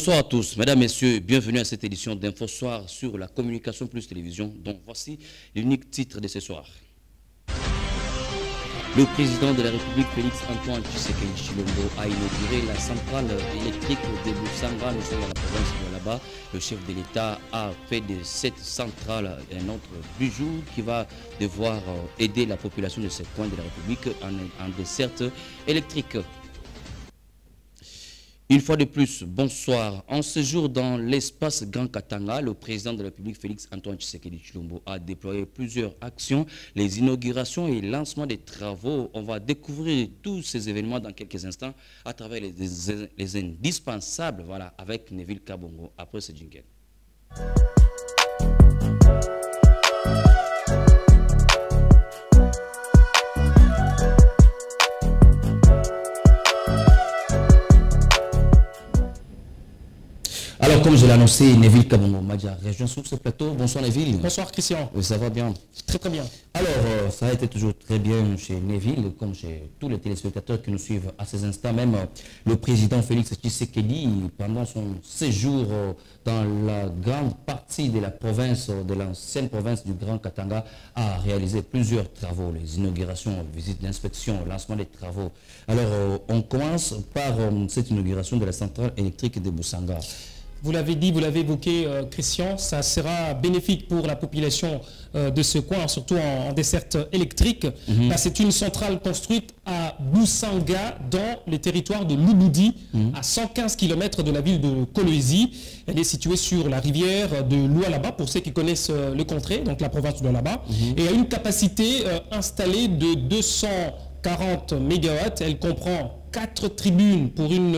Bonsoir à tous, mesdames, messieurs, bienvenue à cette édition d'Info Soir sur la communication plus télévision, dont voici l'unique titre de ce soir. Le président de la République, Félix Antoine Tshisekedi Tshilombo, a inauguré la centrale électrique de Busanga, nous sommes dans la province de Lualaba. Le chef de l'État a fait de cette centrale un autre bijou qui va devoir aider la population de ce coin de la République en desserte électrique. Une fois de plus, bonsoir. En séjour dans l'espace Grand Katanga, le président de la République, Félix Antoine Tshisekedi Tshilombo, a déployé plusieurs actions, les inaugurations et lancements des travaux. On va découvrir tous ces événements dans quelques instants à travers les indispensables, voilà, avec Neville Kabongo, après ce jingle. Alors, comme je l'ai annoncé, Neville Kabongo Madja rejoint sur ce plateau. Bonsoir Neville. Bonsoir Christian. Oui, ça va bien? Très très bien. Alors, ça a été toujours très bien chez Neville, comme chez tous les téléspectateurs qui nous suivent à ces instants. Même le président Félix Tshisekedi, pendant son séjour dans la grande partie de la province, de l'ancienne province du Grand Katanga, a réalisé plusieurs travaux, les inaugurations, visites d'inspection, lancement des travaux. Alors, on commence par cette inauguration de la centrale électrique de Busanga. Vous l'avez dit, vous l'avez évoqué, Christian, ça sera bénéfique pour la population de ce coin, surtout en desserte électrique. C'est une centrale construite à Busanga, dans le territoire de Lubudi, à 115 km de la ville de Kolwezi. Elle est située sur la rivière de Lualaba, pour ceux qui connaissent le contrée, donc la province de Lualaba, et a une capacité installée de 240 MW. Elle comprend 4 tribunes pour une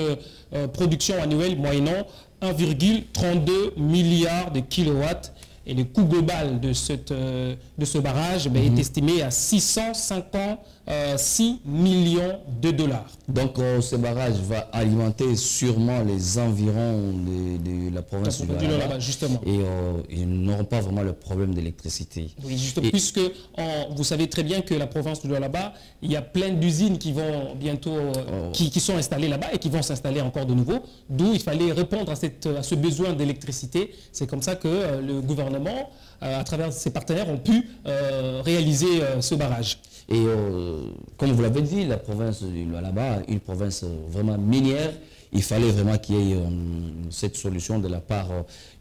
production annuelle moyennant 1,32 milliard de kilowatts. Et le coût global de ce barrage est estimé à 656 millions de dollars. Donc ce barrage va alimenter sûrement les environs de la province de Lualaba, justement. Et ils n'auront pas vraiment le problème d'électricité. Oui, justement, puisque vous savez très bien que la province de Lualaba, il y a plein d'usines qui vont bientôt, qui sont installées là-bas et qui vont s'installer encore de nouveau. D'où il fallait répondre à ce besoin d'électricité. C'est comme ça que le gouvernement, à travers ses partenaires, ont pu réaliser ce barrage. Et comme vous l'avez dit, la province de Lualaba, une province vraiment minière, il fallait vraiment qu'il y ait cette solution de la part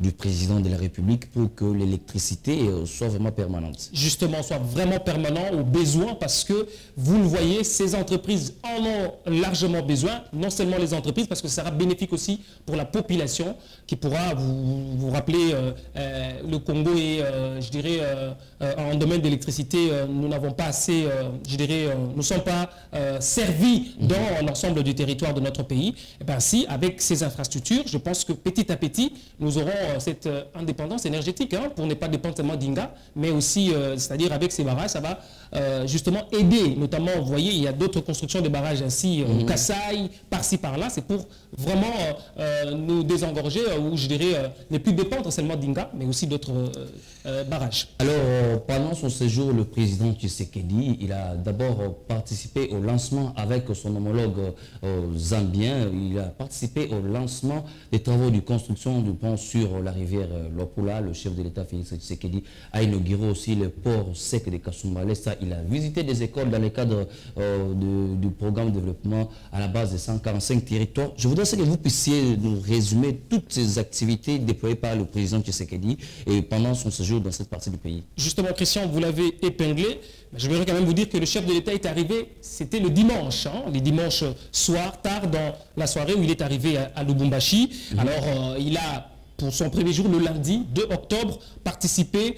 du président de la République pour que l'électricité soit vraiment permanente. Justement, soit vraiment permanent aux besoins, parce que vous le voyez, ces entreprises en ont largement besoin. Non seulement les entreprises, parce que ça sera bénéfique aussi pour la population qui pourra, vous rappeler, le Congo est, je dirais, en domaine d'électricité, nous n'avons pas assez, je dirais, nous ne sommes pas servis dans l'ensemble du territoire de notre pays. Et bien, ainsi, avec ces infrastructures, je pense que petit à petit, nous aurons cette indépendance énergétique, pour ne pas dépendre seulement d'Inga, mais aussi, c'est-à-dire avec ces barrages, ça va justement aider, notamment, vous voyez, il y a d'autres constructions de barrages ainsi, au Kassai, par-ci, par-là, c'est pour vraiment nous désengorger, ou je dirais, ne plus dépendre seulement d'Inga, mais aussi d'autres barrages. Alors, pendant son séjour, le président Tshisekedi, il a d'abord participé au lancement avec son homologue zambien. Il a participé au lancement des travaux de construction du pont sur la rivière Lopula. Le chef de l'État, Félix Tshisekedi, a inauguré aussi le port sec de Kasumbalé. Il a visité des écoles dans le cadre du programme de développement à la base de 145 territoires. Je voudrais que vous puissiez nous résumer toutes ces activités déployées par le président Tshisekedi et pendant son séjour dans cette partie du pays. Justement, Christian, vous l'avez épinglé. Je voudrais quand même vous dire que le chef de l'État est arrivé, c'était le dimanche, les dimanches soir, tard dans la soirée où il est arrivé à Lubumbashi. Alors, il a, pour son premier jour, le lundi 2 octobre, participé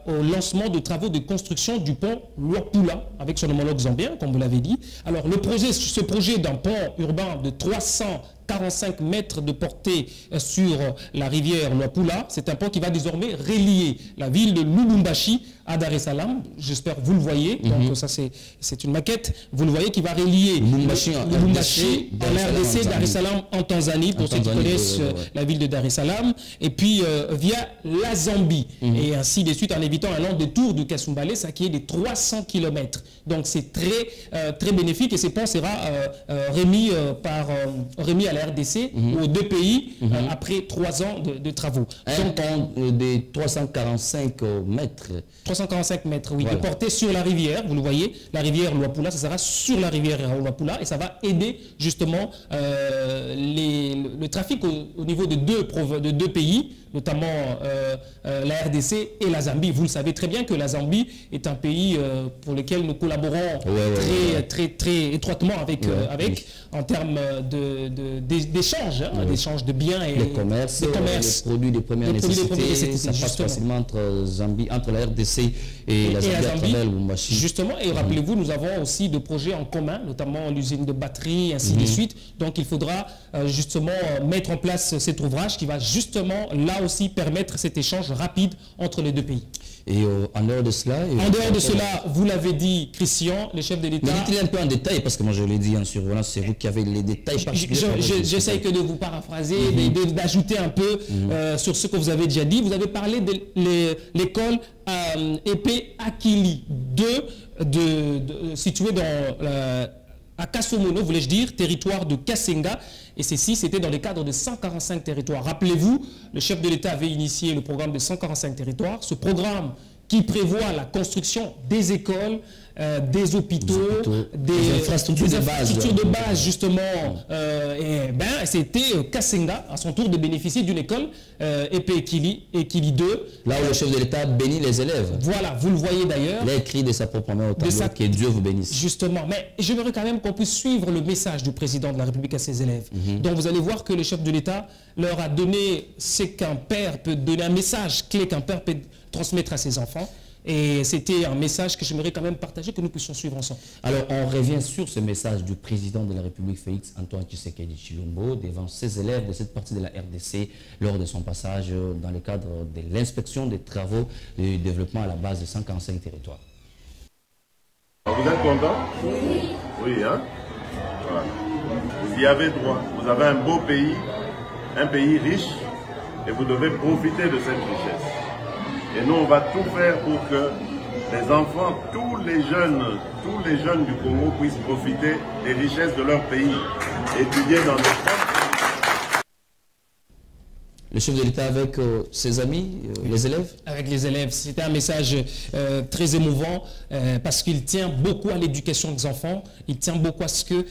au lancement de travaux de construction du pont Lopula avec son homologue zambien, comme vous l'avez dit. Alors, ce projet d'un pont urbain de 345 mètres de portée sur la rivière Lopula, c'est un pont qui va désormais relier la ville de Lubumbashi à Dar es Salaam. J'espère que vous le voyez. Donc ça, c'est une maquette. Vous le voyez qui va relier Lubumbashi en RDC, Dar es Salaam en Tanzanie, pour ceux qui connaissent la ville de Dar es Salaam. Et puis via la Zambie. Et ainsi de suite, en évitant un long détour du Kasumbalé, ça qui est des 300 km. Donc c'est très bénéfique et ce pont sera remis à la RDC, aux deux pays, après 3 ans de travaux. Un pont de 345 mètres. 345 mètres, oui, Voilà. de portée sur la rivière, vous le voyez, la rivière Luapula, ça sera sur la rivière Luapula et ça va aider justement le trafic au niveau de deux pays, notamment la RDC et la Zambie. Vous le savez très bien que la Zambie est un pays pour lequel nous collaborons très étroitement avec, en termes d'échange, d'échange de biens et de commerce, des produits de première nécessité, ça passe facilement entre la RDC et la Zambie à travers Lubumbashi. Justement, et rappelez-vous, nous avons aussi des projets en commun, notamment l'usine de batterie, ainsi de suite. Donc il faudra justement mettre en place cet ouvrage qui va justement là aussi permettre cet échange rapide entre les deux pays. Et en dehors de cela... En dehors de cela, vous l'avez dit, Christian, le chef de l'État... Mais dites-le un peu en détail, parce que moi je l'ai dit en survolant, c'est vous qui avez les détails particuliers. J'essaye que de vous paraphraser, d'ajouter un peu sur ce que vous avez déjà dit. Vous avez parlé de l'école EP Akili 2, située à Kasomono, voulais-je dire, territoire de Kasenga. Et ceci, c'était dans le cadre de 145 territoires. Rappelez-vous, le chef de l'État avait initié le programme de 145 territoires. Ce programme qui prévoit la construction des écoles, des hôpitaux, des infrastructures de base, justement. C'était Kasenga, à son tour, de bénéficier d'une école, EP Ekili 2. Là où le chef de l'État bénit les élèves. Voilà, vous le voyez d'ailleurs. Il a écrit de sa propre main au tableau, que Dieu vous bénisse. Justement, mais j'aimerais quand même qu'on puisse suivre le message du président de la République à ses élèves. Donc vous allez voir que le chef de l'État leur a donné ce qu'un père peut donner, un message clé qu'un père peut transmettre à ses enfants. Et c'était un message que j'aimerais quand même partager, que nous puissions suivre ensemble. Alors, on revient sur ce message du président de la République, Félix Antoine Tshisekedi Tshilombo, devant ses élèves de cette partie de la RDC, lors de son passage dans le cadre de l'inspection des travaux de développement à la base de 145 territoires. Vous êtes content? Oui. Oui, hein? Voilà. Vous y avez droit. Vous avez un beau pays, un pays riche, et vous devez profiter de cette richesse. Et nous, on va tout faire pour que les enfants, tous les jeunes du Congo puissent profiter des richesses de leur pays, étudier dans des Le chef de l'État avec ses amis, les élèves? Avec les élèves. C'était un message très émouvant parce qu'il tient beaucoup à l'éducation des enfants. Il tient beaucoup à ce que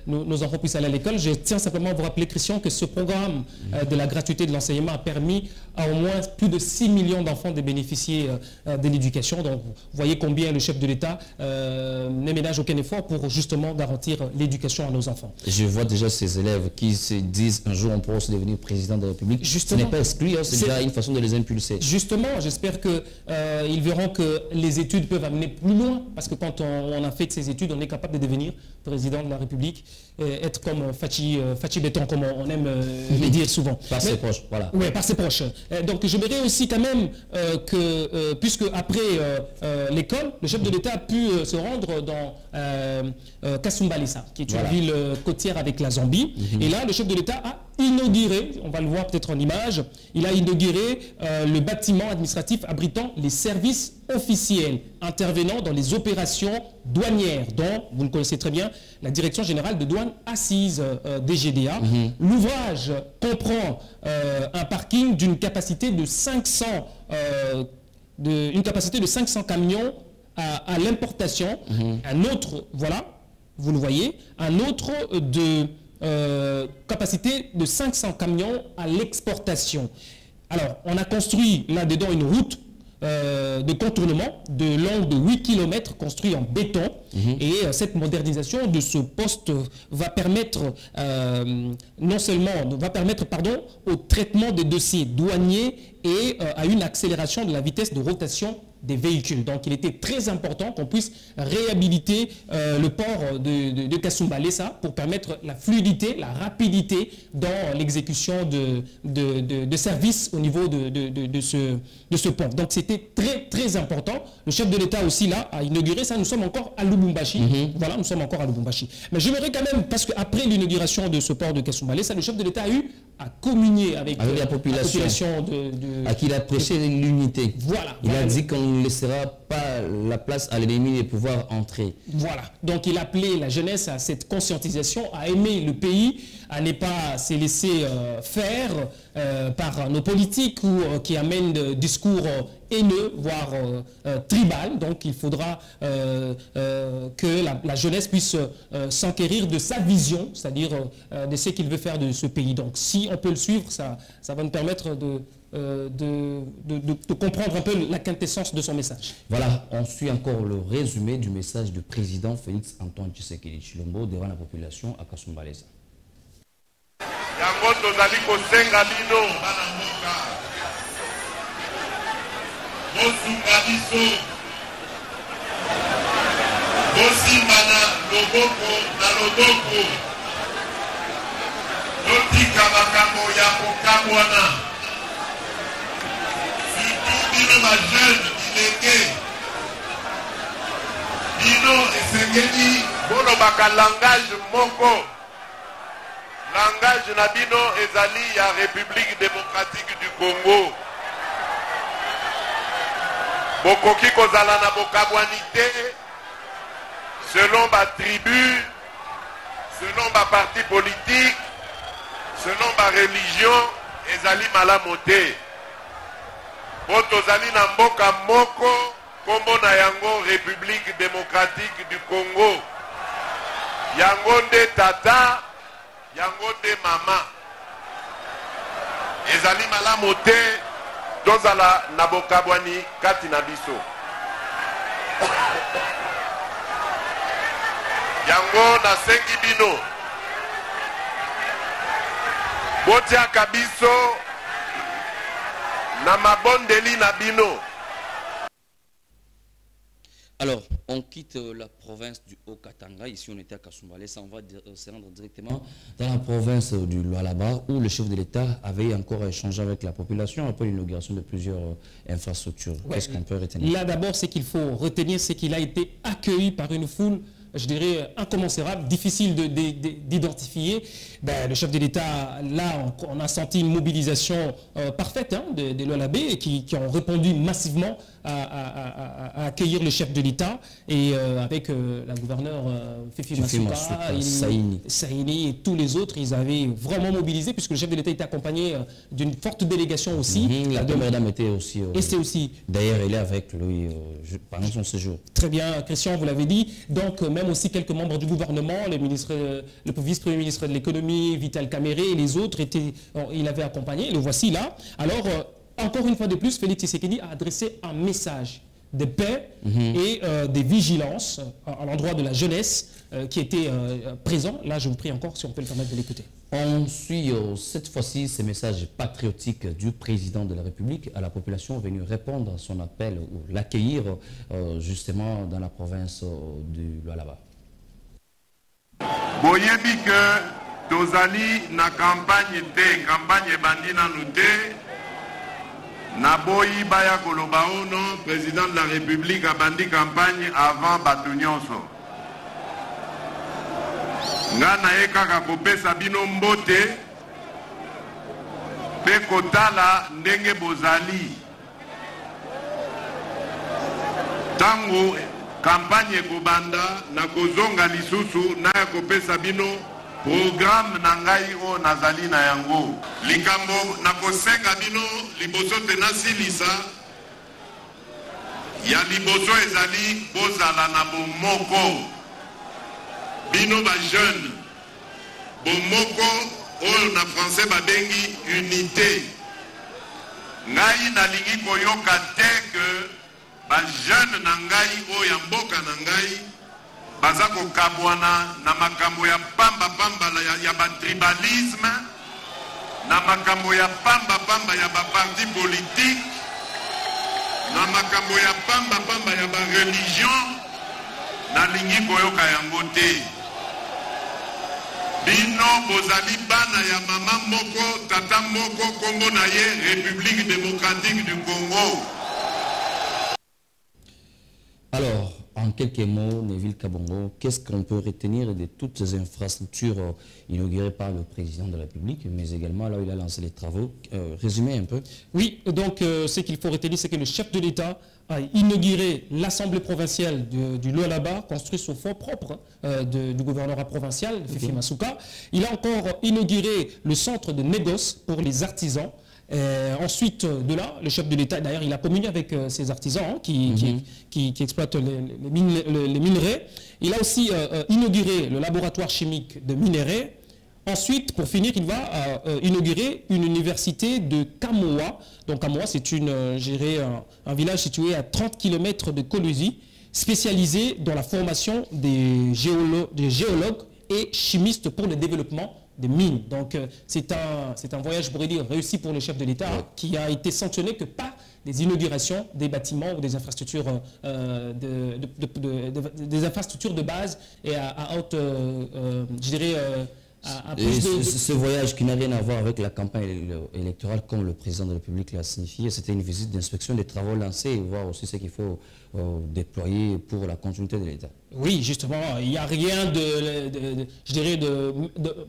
nos enfants puissent aller à l'école. Je tiens simplement à vous rappeler, Christian, que ce programme de la gratuité de l'enseignement a permis à au moins plus de 6 millions d'enfants de bénéficier de l'éducation. Donc, vous voyez combien le chef de l'État ne ménage aucun effort pour justement garantir l'éducation à nos enfants. Je vois déjà ces élèves qui se disent un jour on pourra aussi devenir président de la République. Justement, ce n'est pas exclu, hein, c'est déjà une façon de les impulser. Justement, j'espère qu'ils verront que les études peuvent amener plus loin, parce que quand on a fait ces études, on est capable de devenir président de la République, être comme Fachi Béton, comme on aime le dire souvent. Par ses proches, voilà. Oui, par ses proches. Donc j'aimerais aussi quand même que, puisque après l'école, le chef de l'État a pu se rendre dans Kasumbalesa, qui est une ville côtière avec la Zambie. Et là, le chef de l'État a inauguré, on va le voir peut-être en image, il a inauguré le bâtiment administratif abritant les services officiels intervenant dans les opérations douanières, dont, vous le connaissez très bien, la Direction Générale de Douane Assise DGDA. L'ouvrage comprend un parking d'une capacité de 500 camions à l'importation, un autre, voilà, vous le voyez, un autre de capacité de 500 camions à l'exportation. Alors, on a construit là-dedans une route de contournement de long de 8 km construit en béton. Et cette modernisation de ce poste va permettre au traitement des dossiers douaniers et à une accélération de la vitesse de rotation des véhicules. Donc il était très important qu'on puisse réhabiliter le port de Kasumbalesa pour permettre la fluidité, la rapidité dans l'exécution de services au niveau de ce pont. Donc c'était très très important. Le chef de l'État aussi là a inauguré ça. Nous sommes encore à Lubumbashi. Voilà, nous sommes encore à Lubumbashi. Mais j'aimerais quand même, parce qu'après l'inauguration de ce port de Kasumbalesa, le chef de l'État a eu à communier avec la population de à qui il a prêché l'unité. Voilà. Il a dit qu'on ne laissera pas la place à l'ennemi de pouvoir entrer. Voilà. Donc il appelait la jeunesse à cette conscientisation, à aimer le pays, à ne pas se laisser faire par nos politiques ou qui amènent des discours haineux, voire tribal. Donc il faudra que la jeunesse puisse s'enquérir de sa vision, c'est-à-dire de ce qu'il veut faire de ce pays. Donc si on peut le suivre, ça va nous permettre de comprendre un peu la quintessence de son message. Voilà, on suit encore le résumé du message du président Félix Antoine Tshisekedi Tshilombo devant la population à Kasumbalesa. Yango tozali kosenga bino bana mboka bosunga biso bosimbana loboko na loboko totika makambo ya kokabwana surtout bino bajeune bilenge bino esengeli bolobaka langage moko. Langage nabino ezali ya République démocratique du Congo. Bokoki kozala na bokabwanité selon ba tribu, selon ba parti politique, selon ba religion ezali malamote. Botozali na mboka moko kombo na yango République démocratique du Congo. Yango nde tata yango de mama ezali malamu te tozala na bokabwani kati na biso yango nasengi bino botiaka biso na mabondeli na bino. Alors, on quitte la province du Haut-Katanga, ici on était à Kasumbalesa, on va se rendre directement dans la province du Lualaba où le chef de l'État avait encore échangé avec la population après l'inauguration de plusieurs infrastructures. Ouais, qu'est-ce qu'on peut retenir? Là d'abord, ce qu'il faut retenir, c'est qu'il a été accueilli par une foule, je dirais, incommensurable, difficile d'identifier. Ben, le chef de l'État, là, on a senti une mobilisation parfaite des Lualabais qui ont répondu massivement à accueillir le chef de l'État et avec la gouverneure Fifi Masuka, Saini et tous les autres, ils avaient vraiment mobilisé puisque le chef de l'État était accompagné d'une forte délégation aussi. La première dame était aussi. Et aussi. D'ailleurs, elle est avec lui pendant son séjour. Très bien, Christian, vous l'avez dit. Donc, même aussi quelques membres du gouvernement, le vice-premier ministre de l'économie, Vital Kamere et les autres, il avait accompagné. Le voici là. Alors, encore une fois de plus, Félix Tshisekedi a adressé un message de paix et de vigilance à l'endroit de la jeunesse qui était présent. Là, je vous prie encore si on peut le permettre de l'écouter. On suit cette fois-ci ces messages patriotiques du président de la République à la population venue répondre à son appel ou l'accueillir justement dans la province du Lualaba. Boyebi que tozali na campagne bandina nute na boyi baya koloba ono président de la République a bandi campagne avant bato nyonso nga na ye kaka kopesa bino mbote pe kotala ndenge bozali tango campagne ekobanda na kozonga lisusu na ya kopesa bino programme na ngai o nazali na yango likambo na kosenga bino liboso te nasilisa ya liboso ezali bozala na bomoko bino ba jeune bomoko oyo na français babengi unité ngai nalingi koyoka te ke ba jeune na ngai oyo ya mboka na ngai baza kokabwana na makambo ya pamba ya batribalisme na makambo ya pamba ya baparti politique na makambo ya pamba ya bareligion nalingi koyoka yango te bino bozali bana ya mama moko tata moko kombo na ye République démocratique du Congo. Alors, en En quelques mots, Neville Kabongo, qu'est-ce qu'on peut retenir de toutes ces infrastructures inaugurées par le président de la République, mais également là où il a lancé les travaux? Résumez un peu. Oui, donc ce qu'il faut retenir, c'est que le chef de l'État a inauguré l'Assemblée provinciale du Lualaba, construite sur fonds propres du gouvernement provincial, Fifi Masuka. Il a encore inauguré le centre de négoce pour les artisans. Ensuite, de là, le chef de l'État, d'ailleurs, il a communié avec ces artisans qui exploitent les minerais. Il a aussi inauguré le laboratoire chimique de minerais. Ensuite, pour finir, il va inaugurer une université de Kamoa. Donc Kamoa, c'est un village situé à 30 km de Colosie, spécialisé dans la formation des géologues et chimistes pour le développement des mines. Donc c'est un voyage, je pourrais dire, réussi pour le chef de l'État, qui a été sanctionné que par des inaugurations des bâtiments ou des infrastructures, des infrastructures de base et à haute, je dirais, ce voyage qui n'a rien à voir avec la campagne électorale, comme le président de la République l'a signifié, c'était une visite d'inspection des travaux lancés et voir aussi ce qu'il faut déployer pour la continuité de l'État. Oui, justement, il n'y a rien je dirais de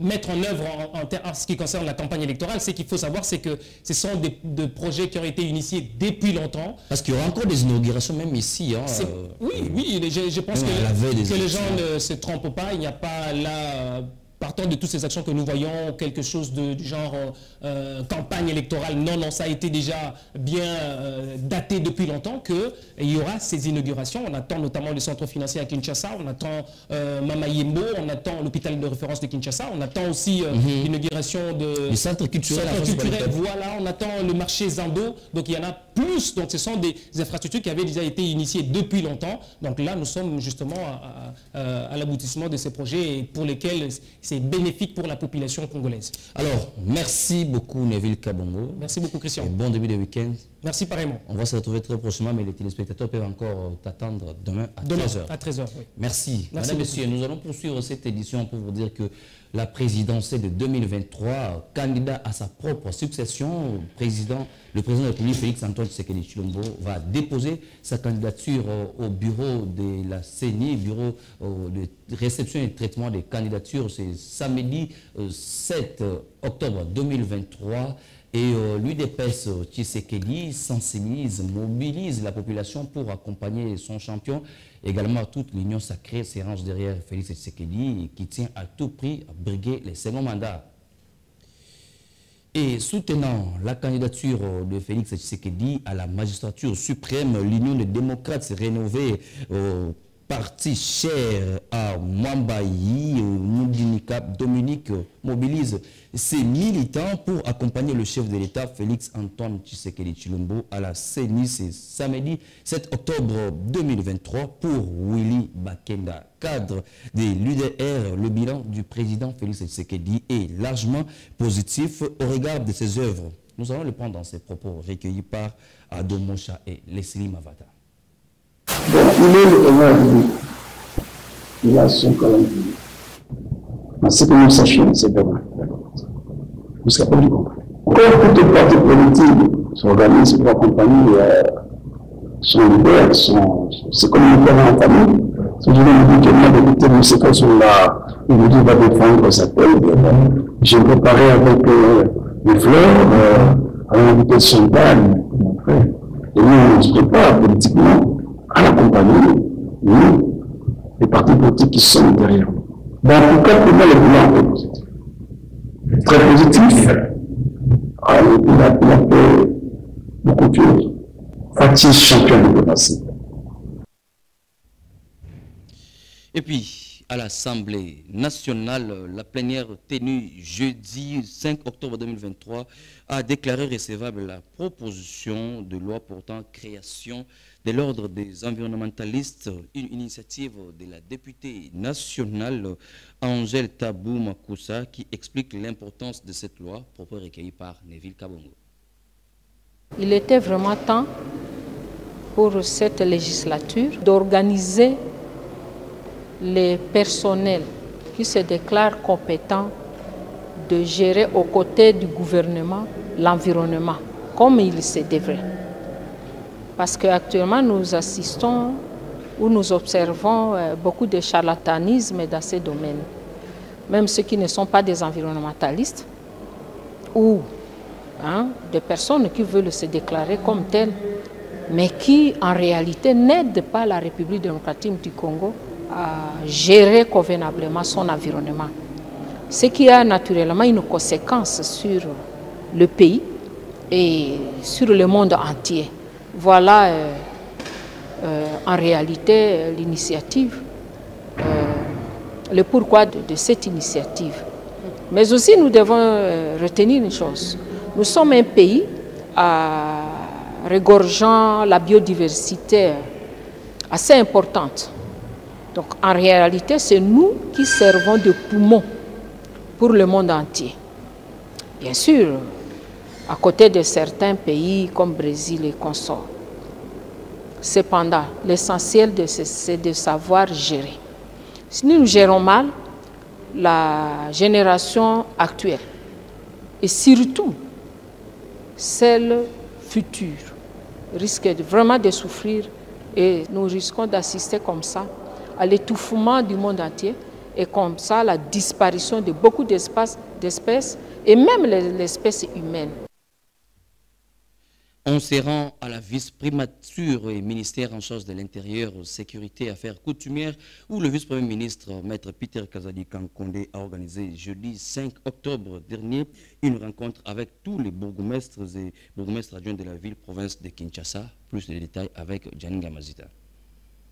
mettre en œuvre en ce qui concerne la campagne électorale. Ce qu'il faut savoir, c'est que ce sont des projets qui ont été initiés depuis longtemps. Parce qu'il y aura encore des inaugurations même ici. Hein, oui, je pense que les gens ne se trompent pas. Il n'y a pas là... Partant de toutes ces actions que nous voyons, quelque chose du genre campagne électorale, non, ça a été déjà bien daté depuis longtemps qu'il y aura ces inaugurations. On attend notamment le centre financier à Kinshasa, on attend Mama Yembo, on attend l'hôpital de référence de Kinshasa, on attend aussi l'inauguration de... centre culturel. Voilà, on attend le marché Zando, donc il y en a plus. Donc ce sont des infrastructures qui avaient déjà été initiées depuis longtemps. Donc là, nous sommes justement à l'aboutissement de ces projets et pour lesquels c'est bénéfique pour la population congolaise. Alors, merci beaucoup Neville Kabongo. Merci beaucoup Christian. Et bon début de week-end. Merci pareillement. On va se retrouver très prochainement, mais les téléspectateurs peuvent encore t'attendre demain à 13h. À 13h, oui. Merci. Mesdames, Messieurs, nous allons poursuivre cette édition pour vous dire que la présidentielle de 2023, candidat à sa propre succession, le président de la République, Félix-Antoine Tshisekedi Tshilombo, va déposer sa candidature au bureau de la CENI, bureau de réception et de traitement des candidatures. C'est samedi 7 octobre 2023. Et l'UDPS Tshisekedi sensibilise, mobilise la population pour accompagner son champion. Également, toute l'union sacrée se range derrière Félix Tshisekedi qui tient à tout prix à briguer les seconds mandats. Et soutenant la candidature de Félix Tshisekedi à la magistrature suprême, l'Union des démocrates s'est rénovée au parti cher à Mwambayi, Dominique mobilise ses militants pour accompagner le chef de l'État, Félix-Antoine Tshisekedi Tshilombo, à la CENI. C'est samedi 7 octobre 2023 pour Willy Bakenda. Cadre de l'UDR, le bilan du président Félix Tshisekedi est largement positif au regard de ses œuvres. Nous allons le prendre dans ses propos recueillis par Ado Mocha et Leslie Mavata. Donc, il est le honneur de lui. Il a son calendrier. Mais ce que nous sachions, c'est demain. Jusqu'à pas du comprendre. Comme toute parti politique s'organise pour accompagner son leader, ses communicants en famille, si je vais me dire que moi, d'écouter le secret sur il me dit va défendre sa thèse, j'ai préparé avec des fleurs, à l'invité son dame, mon frère. Et nous, on se prépare politiquement à l'accompagner, nous, les partis politiques qui sont derrière nous. Dans tout cas, pour moi, le bilan est positif. Très positif. Il a fait beaucoup de choses. Fatih, champion de diplomatie. Et puis, à l'Assemblée nationale, la plénière tenue jeudi 5 octobre 2023 a déclaré recevable la proposition de loi portant création de l'ordre des environnementalistes, une initiative de la députée nationale Angèle Tabou Makoussa qui explique l'importance de cette loi, propos recueilli par Neville Kabongo. Il était vraiment temps pour cette législature d'organiser les personnels qui se déclarent compétents de gérer aux côtés du gouvernement l'environnement, comme il se devrait. Parce qu'actuellement, nous assistons où nous observons beaucoup de charlatanisme dans ces domaines. Même ceux qui ne sont pas des environnementalistes ou des personnes qui veulent se déclarer comme telles, mais qui en réalité n'aident pas la République démocratique du Congo à gérer convenablement son environnement. Ce qui a naturellement une conséquence sur le pays et sur le monde entier. Voilà en réalité l'initiative, le pourquoi de cette initiative. Mais aussi nous devons retenir une chose. Nous sommes un pays regorgeant la biodiversité assez importante. Donc en réalité, c'est nous qui servons de poumons pour le monde entier. Bien sûr, à côté de certains pays comme Brésil et consorts. Cependant, l'essentiel, c'est de savoir gérer. Si nous gérons mal, la génération actuelle et surtout celle future risque vraiment de souffrir et nous risquons d'assister comme ça à l'étouffement du monde entier et comme ça la disparition de beaucoup d'espèces et même l'espèce humaine. On se rend à la vice-primature et ministère en charge de l'Intérieur, Sécurité et Affaires coutumières, où le vice-premier ministre, Maître Peter Kazadi Kankonde, a organisé jeudi 5 octobre dernier une rencontre avec tous les bourgmestres et bourgmestres adjoints de la ville-province de Kinshasa. Plus de détails avec Janinga Mazita.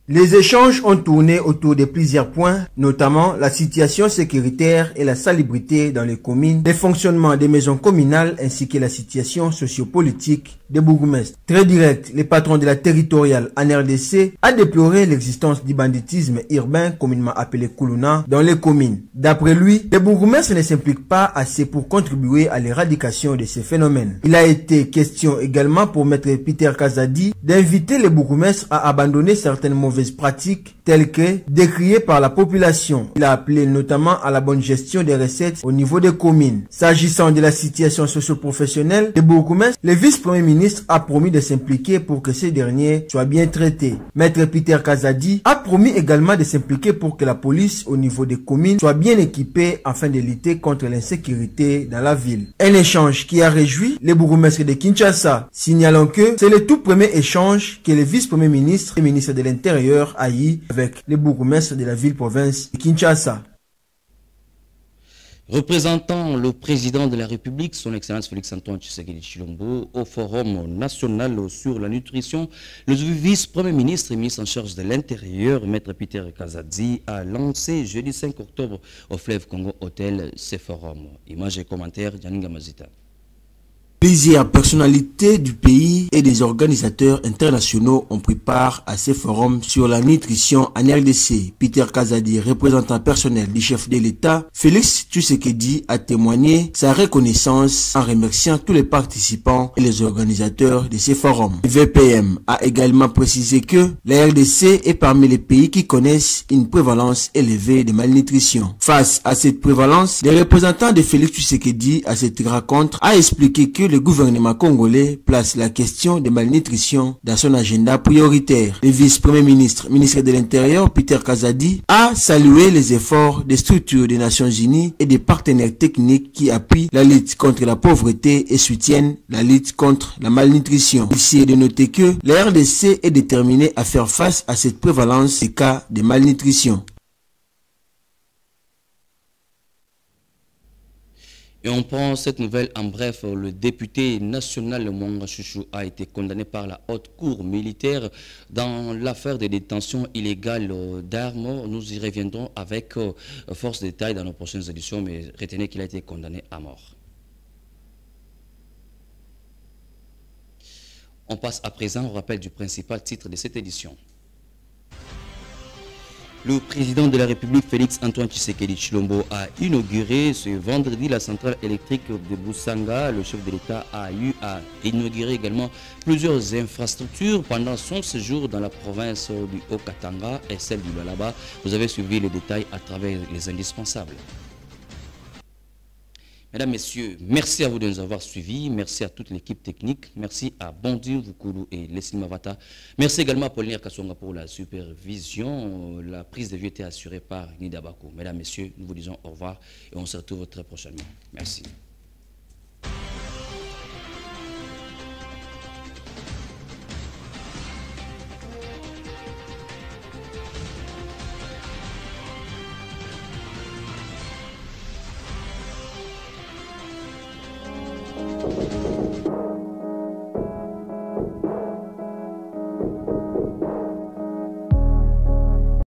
Les échanges ont tourné autour de plusieurs points, notamment la situation sécuritaire et la salubrité dans les communes, le fonctionnement des maisons communales ainsi que la situation sociopolitique des bourgmestres. Très direct, le patron de la territoriale en RDC a déploré l'existence du banditisme urbain communément appelé Kuluna dans les communes. D'après lui, les bourgmestres ne s'impliquent pas assez pour contribuer à l'éradication de ces phénomènes. Il a été question également pour Maître Peter Kazadi d'inviter les bourgmestres à abandonner certaines mauvaises pratiques telles que décriées par la population. Il a appelé notamment à la bonne gestion des recettes au niveau des communes. S'agissant de la situation socio-professionnelle des bourgmestres, le vice-premier ministre a promis de s'impliquer pour que ces derniers soient bien traités. Maître Peter Kazadi a promis également de s'impliquer pour que la police au niveau des communes soit bien équipée afin de lutter contre l'insécurité dans la ville. Un échange qui a réjoui les bourgmestres de Kinshasa, signalant que c'est le tout premier échange que le vice-premier ministre et ministre de l'Intérieur a eu avec les bourgmestres de la ville-province de Kinshasa. Représentant le président de la République, son Excellence Félix-Antoine Tshisekedi Tshilombo, au Forum national sur la nutrition, le vice-premier ministre et ministre en charge de l'Intérieur, Maître Peter Kazadi, a lancé jeudi 5 octobre au Fleuve Congo Hôtel ce forum. Images et commentaires, Janinga Mazita. Plusieurs personnalités du pays et des organisateurs internationaux ont pris part à ces forums sur la nutrition en RDC. Peter Kazadi, représentant personnel du chef de l'État, Félix Tshisekedi, a témoigné sa reconnaissance en remerciant tous les participants et les organisateurs de ces forums. Le VPM a également précisé que la RDC est parmi les pays qui connaissent une prévalence élevée de malnutrition. Face à cette prévalence, le représentant de Félix Tshisekedi à cette rencontre a expliqué que le gouvernement congolais place la question de malnutrition dans son agenda prioritaire. Le vice-premier ministre, ministre de l'Intérieur, Peter Kazadi, a salué les efforts des structures des Nations Unies et des partenaires techniques qui appuient la lutte contre la pauvreté et soutiennent la lutte contre la malnutrition. Ici est de noter que la RDC est déterminée à faire face à cette prévalence des cas de malnutrition. Et on prend cette nouvelle en bref. Le député national Mwanga Chouchou a été condamné par la haute cour militaire dans l'affaire de détention illégale d'armes. Nous y reviendrons avec force de détail dans nos prochaines éditions, mais retenez qu'il a été condamné à mort. On passe à présent au rappel du principal titre de cette édition. Le président de la République, Félix-Antoine Tshisekedi Tshilombo, a inauguré ce vendredi la centrale électrique de Boussanga. Le chef de l'État a eu à inaugurer également plusieurs infrastructures pendant son séjour dans la province du Haut-Katanga et celle du Lualaba. Vous avez suivi les détails à travers les indispensables. Mesdames, Messieurs, merci à vous de nous avoir suivis. Merci à toute l'équipe technique. Merci à Bondi Vukulu et Leslie Mavata. Merci également à Paulina Kassonga pour la supervision. La prise de vue était assurée par Nida Bako. Mesdames, Messieurs, nous vous disons au revoir et on se retrouve très prochainement. Merci.